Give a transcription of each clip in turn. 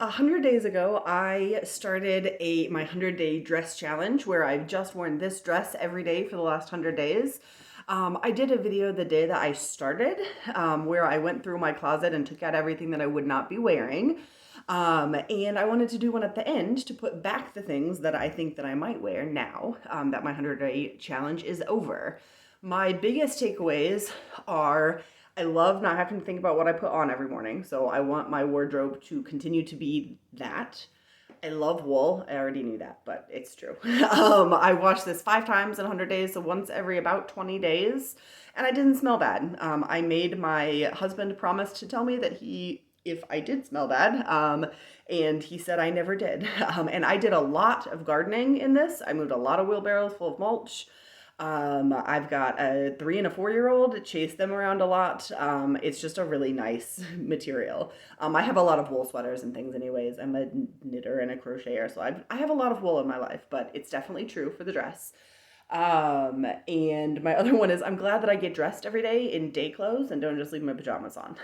100 days ago, I started my 100-day dress challenge where I've just worn this dress every day for the last 100 days. I did a video the day that I started where I went through my closet and took out everything that I would not be wearing. And I wanted to do one at the end to put back the things that I think that I might wear now that my 100-day challenge is over. My biggest takeaways are I love not having to think about what I put on every morning. So I want my wardrobe to continue to be that. I love wool. I already knew that, but it's true. I wash this 5 times in 100 days, so once every about 20 days, and I didn't smell bad. I made my husband promise to tell me that if I did smell bad, and he said I never did. And I did a lot of gardening in this. I moved a lot of wheelbarrows full of mulch. I've got a 3 and a 4-year-old, chase them around a lot. It's just a really nice material. I have a lot of wool sweaters and things anyways. I'm a knitter and a crocheter, so I have a lot of wool in my life, but it's definitely true for the dress. And my other one is I'm glad that I get dressed every day in day clothes and don't just leave my pajamas on.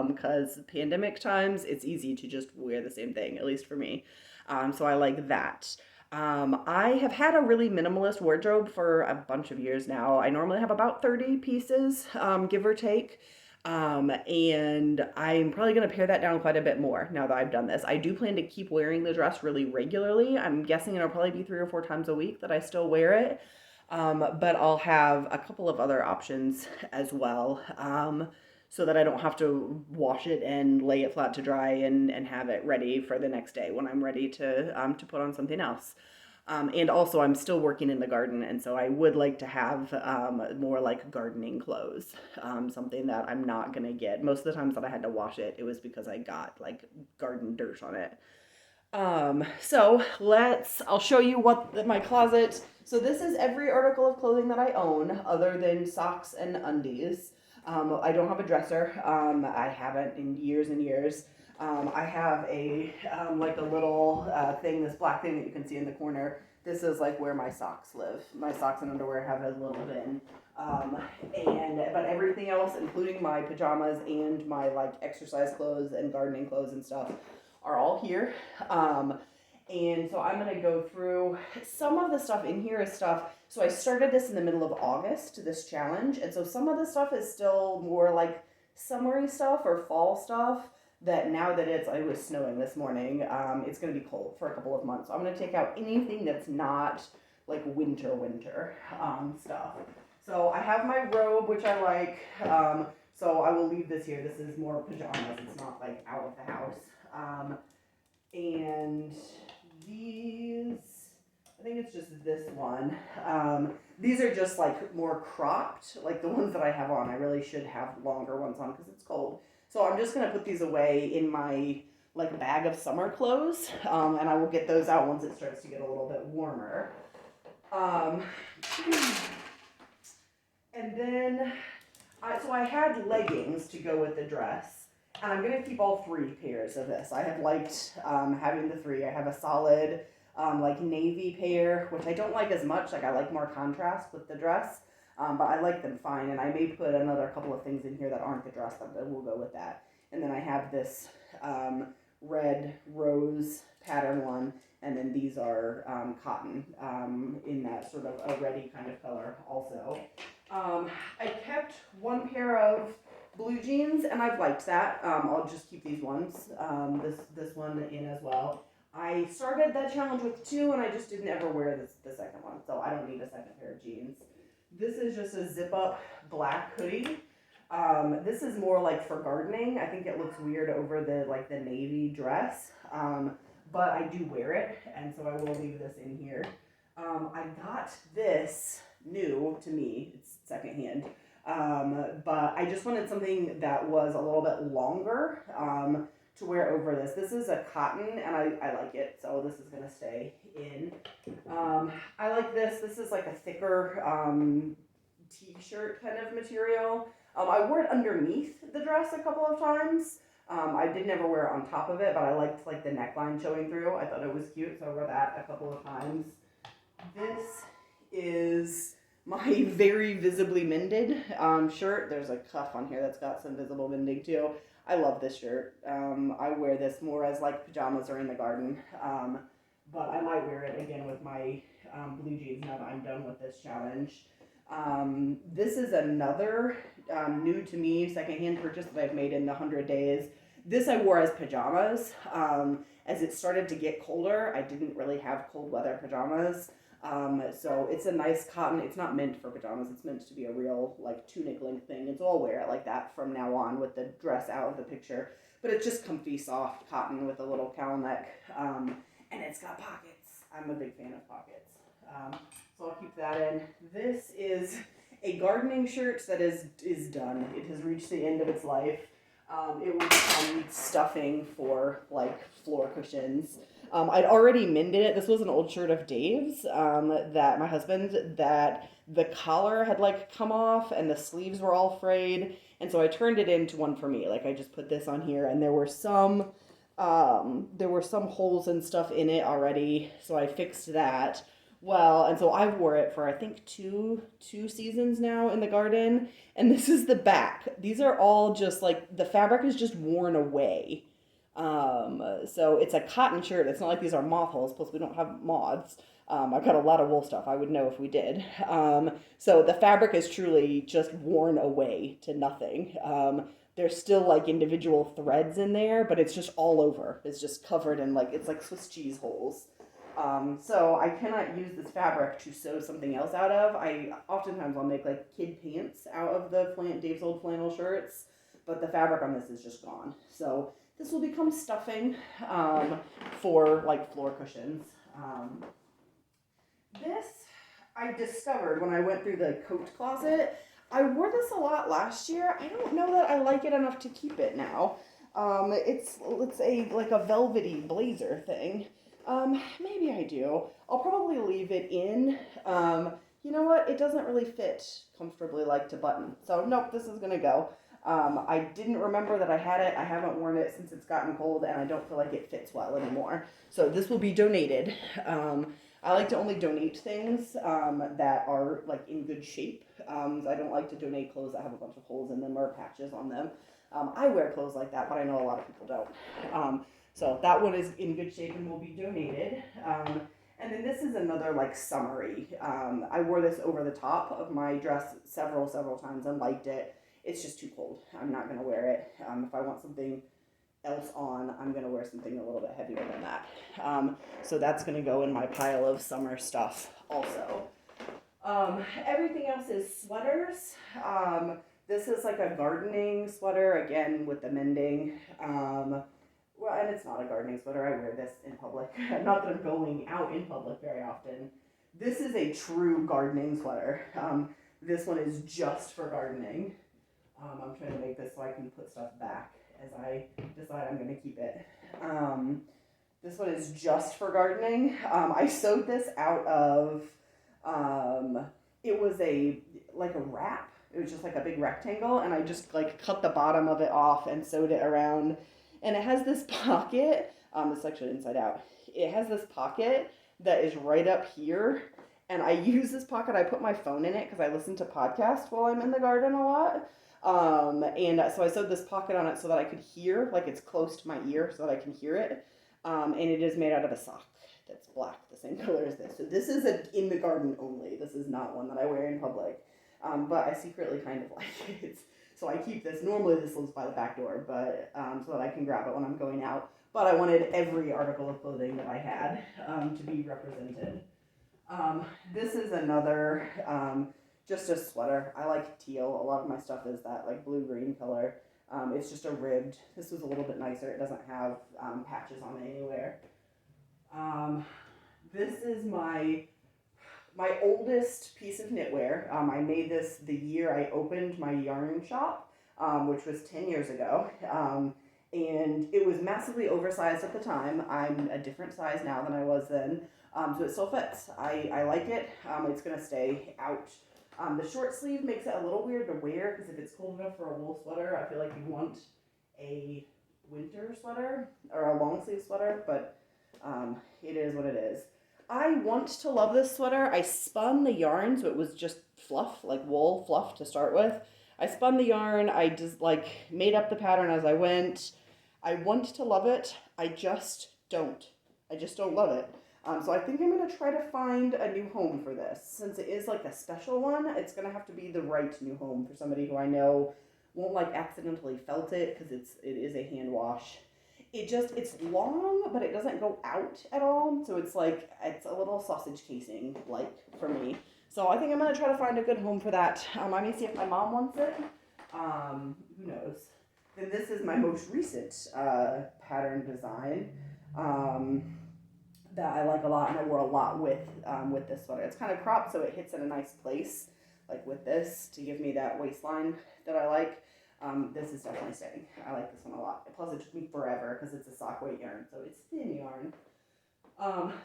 Because pandemic times, it's easy to just wear the same thing, at least for me. So I like that. I have had a really minimalist wardrobe for a bunch of years now. I normally have about 30 pieces, give or take. And I'm probably going to pare that down quite a bit more now that I've done this. I do plan to keep wearing the dress really regularly. I'm guessing it'll probably be 3 or 4 times a week that I still wear it. But I'll have a couple of other options as well. So that I don't have to wash it and lay it flat to dry and have it ready for the next day when I'm ready to put on something else. And also I'm still working in the garden, and so I would like to have more like gardening clothes, something that I'm not gonna get. Most of the times that I had to wash it, it was because I got like garden dirt on it. I'll show you my closet. So this is every article of clothing that I own other than socks and undies. I don't have a dresser. I haven't in years and years. I have like a little thing, this black thing that you can see in the corner. This is like where my socks live. My socks and underwear have a little bin. But everything else, including my pajamas and my like exercise clothes and gardening clothes and stuff, are all here. And so I'm going to go through some of the stuff in here is stuff. So I started this in the middle of August, this challenge. And so some of the stuff is still more like summery stuff or fall stuff that now that it was snowing this morning, it's going to be cold for a couple of months. So I'm going to take out anything that's not like winter stuff. So I have my robe, which I like. So I will leave this here. This is more pajamas. It's not like out of the house. And these, I think it's just this one. These are just like more cropped, like the ones that I have on. I really should have longer ones on because it's cold. So I'm just going to put these away in my like bag of summer clothes, and I will get those out once it starts to get a little bit warmer. And then, so I had leggings to go with the dress. And I'm going to keep all 3 pairs of this. I have liked having the 3. I have a solid like navy pair, which I don't like as much. Like I like more contrast with the dress, but I like them fine. And I may put another couple of things in here that aren't the dress that will go with that. And then I have this red rose pattern one. And then these are cotton in that sort of a reddy kind of color also. I kept 1 pair of blue jeans, and I've liked that. I'll just keep these ones, this one in as well. I started that challenge with 2, and I just didn't ever wear the second one, so I don't need a second pair of jeans. This is just a zip-up black hoodie. This is more like for gardening. I think it looks weird over the navy dress, but I do wear it, and so I will leave this in here. I got this new to me. It's secondhand. But I just wanted something that was a little bit longer to wear over this. This is a cotton, and I like it, so this is going to stay in. I like this. This is like a thicker t-shirt kind of material. I wore it underneath the dress a couple of times. I did never wear it on top of it, but I liked like the neckline showing through. I thought it was cute, so I wore that a couple of times. This is my very visibly mended shirt. There's a cuff on here that's got some visible mending too. I love this shirt. I wear this more as like pajamas or in the garden. But I might wear it again with my blue jeans now that I'm done with this challenge. This is another new to me secondhand purchase that I've made in the 100 days. This I wore as pajamas. As it started to get colder, I didn't really have cold weather pajamas. So it's a nice cotton. It's not meant for pajamas. It's meant to be a real like tunic length thing. And so I'll wear it like that from now on with the dress out of the picture. But it's just comfy, soft cotton with a little cowl neck. And it's got pockets. I'm a big fan of pockets. So I'll keep that in. This is a gardening shirt that is done. It has reached the end of its life. It would become stuffing for like floor cushions. I'd already mended it. This was an old shirt of Dave's, that my husband, that the collar had like come off and the sleeves were all frayed. And so I turned it into one for me. Like I just put this on here and there were some holes and stuff in it already. So I fixed that. Well, and so I wore it for I think two seasons now in the garden, and this is the back. These are all just like the fabric is just worn away. So it's a cotton shirt. It's not like these are moth holes. Plus, we don't have moths. I've got a lot of wool stuff. I would know if we did. So the fabric is truly just worn away to nothing. There's still like individual threads in there, but it's just all over. It's just covered in like it's like Swiss cheese holes. So I cannot use this fabric to sew something else out of. Oftentimes I'll make like kid pants out of the Dave's old flannel shirts, but the fabric on this is just gone. So this will become stuffing for like floor cushions. This I discovered when I went through the coat closet. I wore this a lot last year. I don't know that I like it enough to keep it now. It's like a velvety blazer thing. Maybe I do. I'll probably leave it in. You know what? It doesn't really fit comfortably like to button. So nope, this is gonna go. I didn't remember that I had it. I haven't worn it since it's gotten cold and I don't feel like it fits well anymore. So this will be donated. I like to only donate things that are like in good shape. I don't like to donate clothes that have a bunch of holes in them or patches on them. I wear clothes like that, but I know a lot of people don't. So that one is in good shape and will be donated. And then this is another like summery. I wore this over the top of my dress several times and liked it. It's just too cold. I'm not gonna wear it. If I want something else on, I'm gonna wear something a little bit heavier than that. So that's gonna go in my pile of summer stuff also. Everything else is sweaters. This is like a gardening sweater, again with the mending. Well, and it's not a gardening sweater. I wear this in public. Not that I'm going out in public very often. This is a true gardening sweater. This one is just for gardening. I'm trying to make this so I can put stuff back as I decide I'm going to keep it. This one is just for gardening. I sewed this out of, it was like a wrap. It was just like a big rectangle, and I just like cut the bottom of it off and sewed it around. And it has this pocket, it's actually inside out. It has this pocket that is right up here. And I use this pocket, I put my phone in it because I listen to podcasts while I'm in the garden a lot. So I sewed this pocket on it so that I could hear, like it's close to my ear so that I can hear it. And it is made out of a sock that's black, the same color as this. So this is in the garden only. This is not one that I wear in public. But I secretly kind of like it. So I keep this. Normally this lives by the back door, but so that I can grab it when I'm going out. But I wanted every article of clothing that I had to be represented. This is another, just a sweater. I like teal. A lot of my stuff is that like blue-green color. It's just a ribbed. This was a little bit nicer. It doesn't have patches on it anywhere. This is my oldest piece of knitwear. I made this the year I opened my yarn shop, which was 10 years ago. And it was massively oversized at the time. I'm a different size now than I was then. So it still fits. I like it. It's going to stay out. The short sleeve makes it a little weird to wear because if it's cold enough for a wool sweater, I feel like you want a winter sweater or a long sleeve sweater, but it is what it is. I want to love this sweater. I spun the yarn so it was just fluff, like wool fluff to start with. I spun the yarn. I just like made up the pattern as I went. I want to love it. I just don't. I just don't love it. So I think I'm gonna try to find a new home for this. Since it is like a special one, it's gonna have to be the right new home for somebody who I know won't like accidentally felt it because it is a hand wash. It's long, but it doesn't go out at all. So it's like it's a little sausage casing like for me. So I think I'm gonna try to find a good home for that. I may see if my mom wants it. Who knows? Then this is my most recent pattern design. That I like a lot, and I wore a lot with this sweater. It's kind of cropped, so it hits in a nice place, like with this, to give me that waistline that I like. This is definitely staying. I like this one a lot. Plus, it took me forever because it's a sock weight yarn, so it's thin yarn.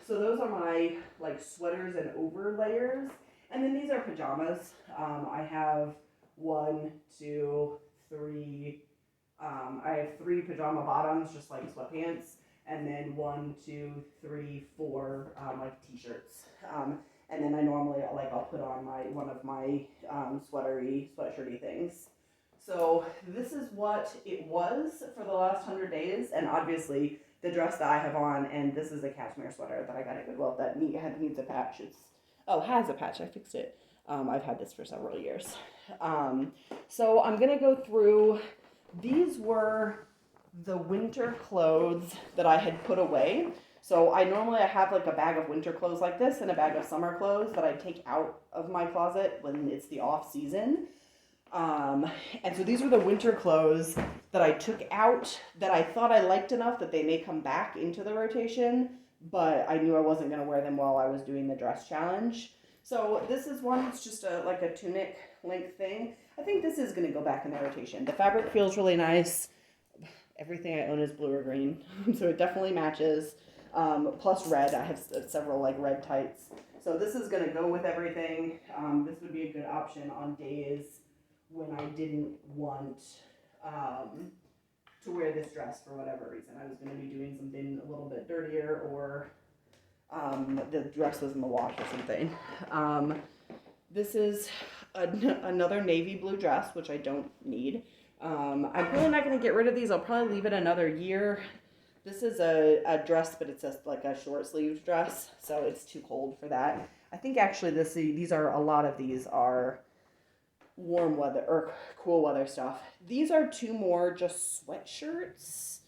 So those are my like sweaters and over layers, and then these are pajamas. I have 1, 2, 3. I have 3 pajama bottoms, just like sweatpants. And then 1, 2, 3, 4 like t-shirts. And then I normally I'll put on one of my sweatshirty things. So this is what it was for the last 100 days, and obviously the dress that I have on, and this is a cashmere sweater that I got at Goodwill that needs a patch. Has a patch. I fixed it. I've had this for several years. So I'm gonna go through. These were the winter clothes that I had put away. So I have like a bag of winter clothes like this and a bag of summer clothes that I take out of my closet when it's the off season. And so these were the winter clothes that I took out that I thought I liked enough that they may come back into the rotation, but I knew I wasn't going to wear them while I was doing the dress challenge. So this is one that's just like a tunic length thing. I think this is going to go back in the rotation. The fabric feels really nice. Everything I own is blue or green, so it definitely matches. Plus red, I have several like red tights. So this is gonna go with everything. This would be a good option on days when I didn't want to wear this dress for whatever reason. I was gonna be doing something a little bit dirtier, or the dress was in the wash or something. This is another navy blue dress, which I don't need. I'm probably not going to get rid of these. I'll probably leave it another year. This is a dress, but it's like a short sleeved dress, so it's too cold for that. I think actually a lot of these are warm weather or cool weather stuff. These are 2 more just sweatshirts.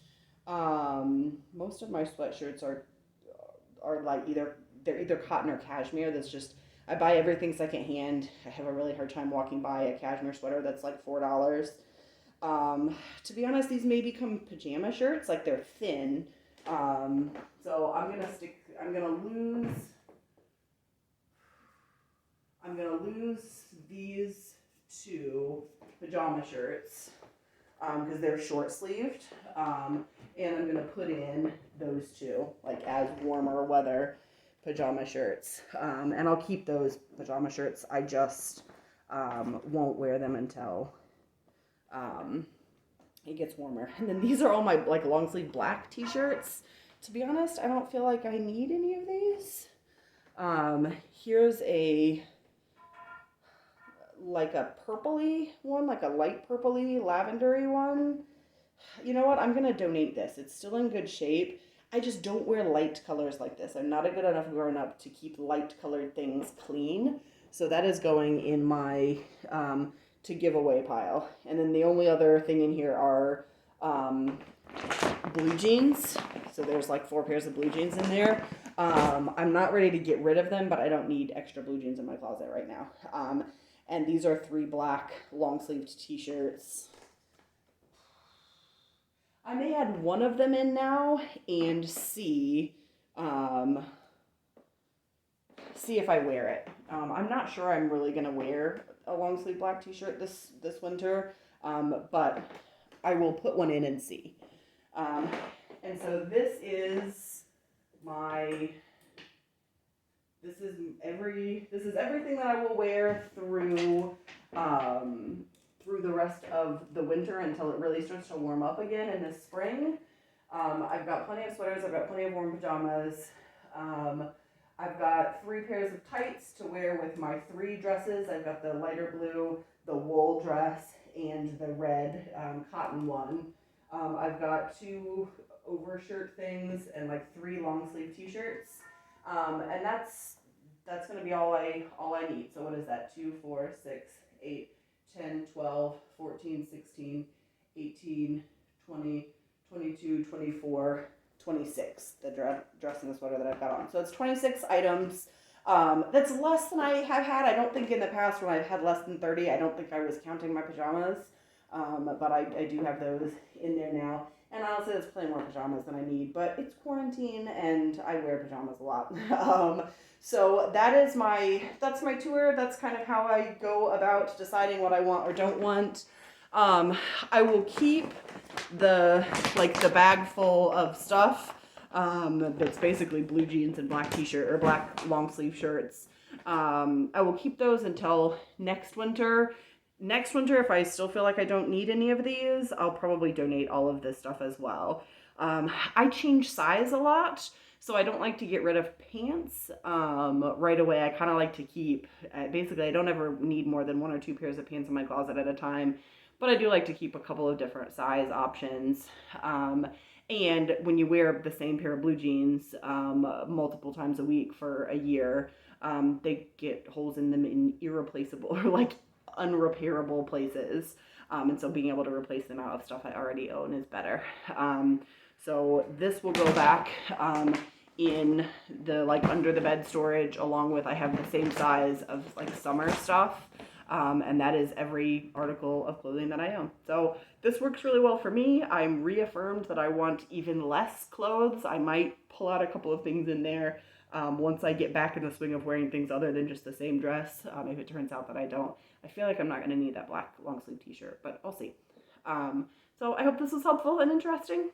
Most of my sweatshirts are like they're either cotton or cashmere. I buy everything secondhand. I have a really hard time walking by a cashmere sweater that's like $4. To be honest, these may become pajama shirts, like they're thin. So I'm gonna lose these 2 pajama shirts, because they're short sleeved. And I'm gonna put in those 2, like as warmer weather pajama shirts. And I'll keep those pajama shirts. I just, won't wear them until it gets warmer. And then these are all my like long sleeve black t-shirts. To be honest, I don't feel like I need any of these. Here's a purpley one, like a light purpley lavendery one. You know what? I'm gonna donate this. It's still in good shape. I just don't wear light colors like this. I'm not a good enough grown up to keep light colored things clean. So that is going in my to give away pile. And then the only other thing in here are blue jeans. So there's like 4 pairs of blue jeans in there. I'm not ready to get rid of them, but I don't need extra blue jeans in my closet right now. And these are 3 black long-sleeved t-shirts. I may add one of them in now and see if I wear it. I'm not sure I'm really gonna wear a long sleeve black t-shirt this winter, but I will put one in and see. And so this is everything that I will wear through the rest of the winter until it really starts to warm up again in the spring. I've got plenty of sweaters. I've got plenty of warm pajamas. I've got 3 pairs of tights to wear with my 3 dresses. I've got the lighter blue, the wool dress, and the red cotton one. I've got 2 overshirt things and like 3 long sleeve t-shirts. And that's gonna be all I need. So what is that? 2, 4, 6, 8, 10, 12, 14, 16, 18, 20, 22, 24, 26. The dress and the sweater that I've got on. So it's 26 items. That's less than I have had. I don't think in the past when I've had less than 30, I don't think I was counting my pajamas. But I do have those in there now. And honestly, there's plenty more pajamas than I need, but it's quarantine and I wear pajamas a lot. So that's my tour. That's kind of how I go about deciding what I want or don't want. I will keep the bag full of stuff. That's basically blue jeans and black t-shirt or black long sleeve shirts. I will keep those until next winter. Next winter, if I still feel like I don't need any of these, I'll probably donate all of this stuff as well. I change size a lot, so I don't like to get rid of pants right away. I kind of like to keep, basically I don't ever need more than 1 or 2 pairs of pants in my closet at a time, but I do like to keep a couple of different size options. And when you wear the same pair of blue jeans multiple times a week for a year, they get holes in them in irreplaceable or like unrepairable places. And so being able to replace them out of stuff I already own is better. So this will go back in the like under the bed storage, along with I have the same size of like summer stuff. And that is every article of clothing that I own. So this works really well for me. I'm reaffirmed that I want even less clothes. I might pull out a couple of things in there once I get back in the swing of wearing things other than just the same dress. If it turns out that I don't, I feel like I'm not going to need that black long sleeve t-shirt, but I'll see. So I hope this was helpful and interesting.